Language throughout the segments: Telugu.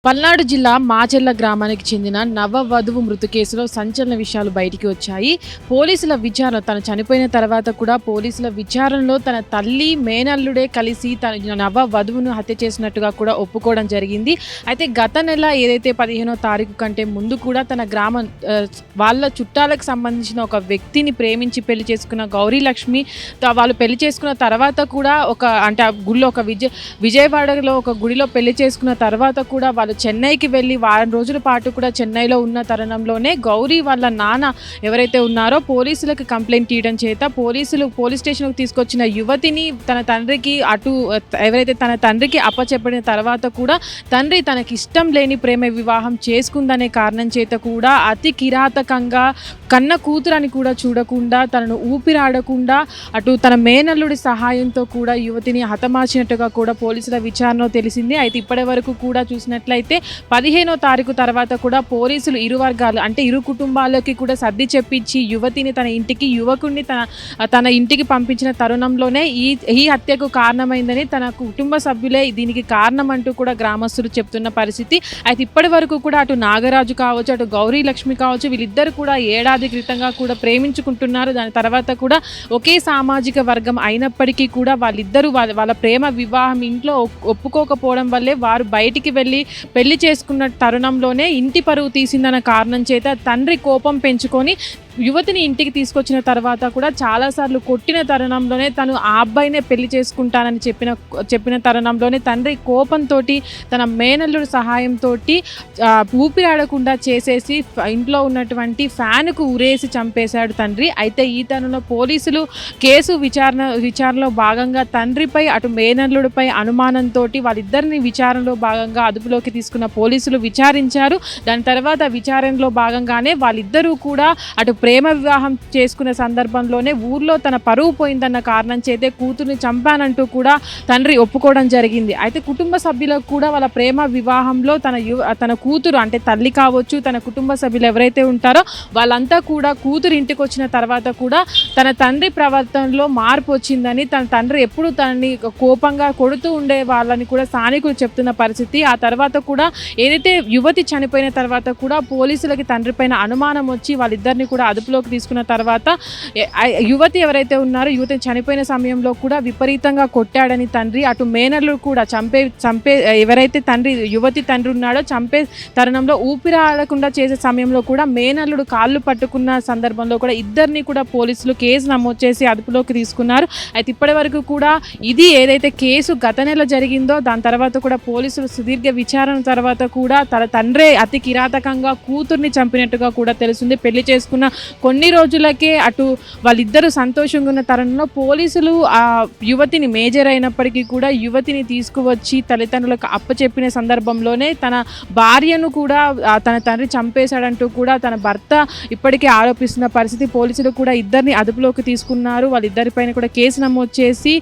పల్నాడు జిల్లా మాచెర్ల గ్రామానికి చెందిన నవవధువు మృతి కేసులో సంచలన విషయాలు బయటికి వచ్చాయి. పోలీసుల విచారణ తను చనిపోయిన తర్వాత కూడా పోలీసుల విచారణలో తన తల్లి మేనల్లుడే కలిసి తన నవవధువును హత్య చేసినట్టుగా కూడా ఒప్పుకోవడం జరిగింది. అయితే గత నెల ఏదైతే 15వ తారీఖు కంటే ముందు కూడా తన గ్రామం వాళ్ళ చుట్టాలకు సంబంధించిన ఒక వ్యక్తిని ప్రేమించి పెళ్లి చేసుకున్న గౌరీ లక్ష్మి వాళ్ళు పెళ్లి చేసుకున్న తర్వాత కూడా ఆ గుడిలో విజయవాడలో ఒక గుడిలో పెళ్లి చేసుకున్న తర్వాత కూడా వాళ్ళు చెన్నైకి వెళ్ళి వారం రోజుల పాటు కూడా చెన్నైలో ఉన్న తరుణంలోనే గౌరీ వాళ్ళ నాన్న ఎవరైతే ఉన్నారో పోలీసులకు కంప్లైంట్ ఇవ్వడం చేత పోలీస్ స్టేషన్కి తీసుకొచ్చిన యువతిని తన తండ్రికి అప్పచెప్పిన తర్వాత కూడా తండ్రి తనకి ఇష్టం లేని ప్రేమ వివాహం చేసుకుందనే కారణం చేత కూడా అతి కిరాతకంగా కన్న కూతురని కూడా చూడకుండా తనను ఊపిరాడకుండా తన మేనల్లుడి సహాయంతో కూడా యువతిని హతమార్చినట్టుగా కూడా పోలీసుల విచారణలో తెలిసింది. అయితే ఇప్పటి వరకు కూడా చూసినట్లయితే 15వ తారీఖు తర్వాత కూడా పోలీసులు ఇరు వర్గాలు అంటే ఇరు కుటుంబాలకి కూడా సర్ది చెప్పించి యువతిని తన ఇంటికి యువకుడిని తన ఇంటికి పంపించిన తరుణంలోనే ఈ హత్యకు కారణమైందని తన కుటుంబ సభ్యులే దీనికి కారణం అంటూ కూడా గ్రామస్తులు చెప్తున్న పరిస్థితి. అయితే ఇప్పటి వరకు కూడా అటు నాగరాజు కావచ్చు అటు గౌరీ లక్ష్మి కావచ్చు వీళ్ళిద్దరు కూడా ఏడాది క్రితంగా కూడా ప్రేమించుకుంటున్నారు. దాని తర్వాత కూడా ఒకే సామాజిక వర్గం అయినప్పటికీ కూడా వాళ్ళిద్దరూ వాళ్ళ ప్రేమ వివాహం ఇంట్లో ఒప్పుకోకపోవడం వల్లే వారు బయటికి వెళ్ళి పెళ్లి చేసుకున్న తరుణంలోనే ఇంటి పరువు తీసిందన్న కారణం చేత తండ్రి కోపం పెంచుకొని యువతిని ఇంటికి తీసుకొచ్చిన తర్వాత కూడా చాలాసార్లు కొట్టిన తరుణంలోనే తను ఆ అబ్బాయినే పెళ్లి చేసుకుంటానని చెప్పిన తరుణంలోనే తండ్రి కోపంతో తన మేనల్లుడి సహాయంతో ఊపిరాడకుండా చేసేసి ఇంట్లో ఉన్నటువంటి ఫ్యాన్కు ఉరేసి చంపేశాడు తండ్రి. అయితే ఈ తరుణంలో పోలీసులు కేసు విచారణలో భాగంగా తండ్రిపై అటు మేనల్లుడిపై అనుమానంతో వాళ్ళిద్దరిని విచారణలో భాగంగా అదుపులోకి తీసుకున్న పోలీసులు విచారించారు. దాని తర్వాత విచారణలో భాగంగానే వాళ్ళిద్దరూ కూడా అటు ప్రేమ వివాహం చేసుకునే సందర్భంలోనే ఊర్లో తన పరువు పోయిందన్న కారణం చేతే కూతుర్ని చంపానంటూ కూడా తండ్రి ఒప్పుకోవడం జరిగింది. అయితే కుటుంబ సభ్యులకు కూడా వాళ్ళ ప్రేమ వివాహంలో తన కూతురు అంటే తల్లి కావచ్చు తన కుటుంబ సభ్యులు ఎవరైతే ఉంటారో వాళ్ళంతా కూడా కూతురు ఇంటికి వచ్చిన తర్వాత కూడా తన తండ్రి ప్రవర్తనలో మార్పు వచ్చిందని తన తండ్రి ఎప్పుడు తనని కోపంగా కొడుతూ ఉండే వాళ్ళని కూడా స్థానికులు చెప్తున్న పరిస్థితి. ఆ తర్వాత కూడా ఏదైతే యువతి చనిపోయిన తర్వాత కూడా పోలీసులకి తండ్రి పైన అనుమానం వచ్చి వాళ్ళిద్దరిని కూడా అదుపులోకి తీసుకున్న తర్వాత యువతి ఎవరైతే ఉన్నారో యువతి చనిపోయిన సమయంలో కూడా విపరీతంగా కొట్టాడని తండ్రి అటు మేనల్లుడు కూడా చంపే ఎవరైతే యువతి తండ్రి ఉన్నాడో చంపే తరుణంలో ఊపిరాడకుండా చేసే సమయంలో కూడా మేనల్లుడు కాళ్ళు పట్టుకున్న సందర్భంలో కూడా ఇద్దరిని కూడా పోలీసులు కేసు నమోదు చేసి అదుపులోకి తీసుకున్నారు. అయితే ఇప్పటి వరకు కూడా ఇది ఏదైతే కేసు గత నెల జరిగిందో దాని తర్వాత కూడా పోలీసులు సుదీర్ఘ విచారణ తర్వాత కూడా తన తండ్రే అతి కిరాతకంగా కూతుర్ని చంపినట్టుగా కూడా తెలుస్తుంది. పెళ్లి చేసుకున్న కొన్ని రోజులకే అటు వాళ్ళిద్దరూ సంతోషంగా ఉన్న తరుణంలో పోలీసులు ఆ యువతిని మేజర్ అయినప్పటికీ కూడా యువతిని తీసుకువచ్చి తల్లిదండ్రులకు అప్పచెప్పిన సందర్భంలోనే తన భార్యను కూడా తన తండ్రి చంపేశాడంటూ కూడా తన భర్త ఇప్పటికే ఆరోపిస్తున్న పరిస్థితి. పోలీసులు కూడా ఇద్దరిని అదుపులోకి తీసుకున్నారు. వాళ్ళిద్దరిపైన కూడా కేసు నమోదు చేసి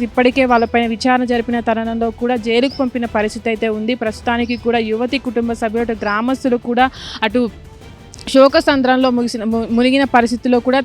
ఇప్పటికే వాళ్ళపైన విచారణ జరిపిన తరుణంలో కూడా జైలుకు పంపిన పరిస్థితి అయితే ఉంది. ప్రస్తుతానికి కూడా యువతి కుటుంబ సభ్యులు గ్రామస్తులు కూడా అటు శోకసంద్రంలో మునిగిన పరిస్థితుల్లో కూడా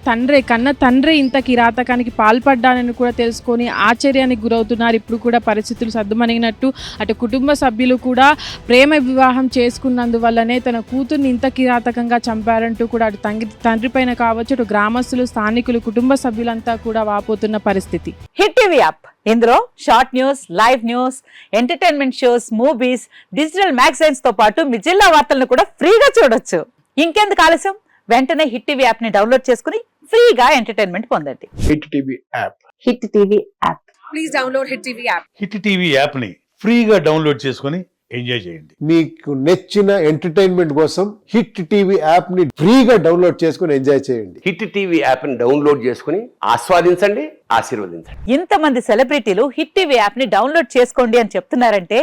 కన్న తండ్రి ఇంత కిరాతకానికి పాల్పడ్డానని కూడా తెలుసుకొని ఆశ్చర్యానికి గురవుతున్నారు. ఇప్పుడు కూడా పరిస్థితులు సద్దుమణిగినట్టు అటు కుటుంబ సభ్యులు కూడా ప్రేమ వివాహం చేసుకున్నందువల్లనే తన కూతుర్ని ఇంత కిరాతకంగా చంపారంటూ కూడా అటు తండ్రి పైన కావచ్చు అటు గ్రామస్తులు స్థానికులు కుటుంబ సభ్యులంతా కూడా వాపోతున్న పరిస్థితి. హిట్ టీవీ యాప్ ఇందులో short news, live news, entertainment shows, movies, digital magazines తో పాటు మీ జిల్లా వార్తలను కూడా ఫ్రీగా చూడొచ్చు. ఇంకెందుకు ఆలస్యం, వెంటనే హిట్ టీవీ యాప్ ని డౌన్లోడ్ చేసుకుని ఫ్రీగా ఎంటర్టైన్మెంట్ పొందండి. Hit TV app. Hit TV app. Please download hit TV app. Hit TV app ని ఫ్రీగా డౌన్లోడ్ చేసుకుని ఎంజాయ్ చేయండి. మీకు నచ్చిన ఎంటర్టైన్మెంట్ కోసం హిట్ టీవీ యాప్ ని ఫ్రీగా డౌన్లోడ్ చేసుకుని ఎంజాయ్ చేయండి. హిట్ టీవీ యాప్ ని డౌన్లోడ్ చేసుకుని ఆస్వాదించండి, ఆశీర్వదించండి. ఇంతమంది సెలబ్రిటీలు హిట్ టీవీ యాప్ ని డౌన్లోడ్ చేసుకోండి అని చెప్తున్నారంటే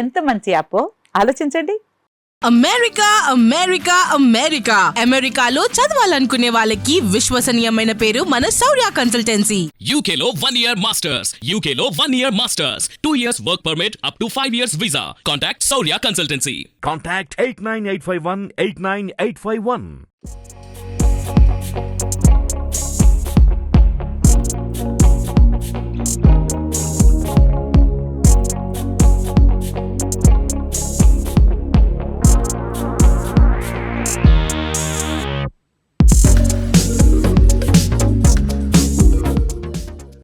ఎంత మంచి యాప్ ఆలోచించండి. అమెరికా అమెరికా అమెరికా అమెరికాలో చదవాలనుకునే వాళ్ళకి విశ్వసనీయమైన పేరు మన శౌర్య కన్సల్టెన్సీ. UK లో 1 year masters. UK లో 1 year masters. 2 years work permit up to 5 years visa. Contact Shaurya Consultancy. Contact 89851 89851.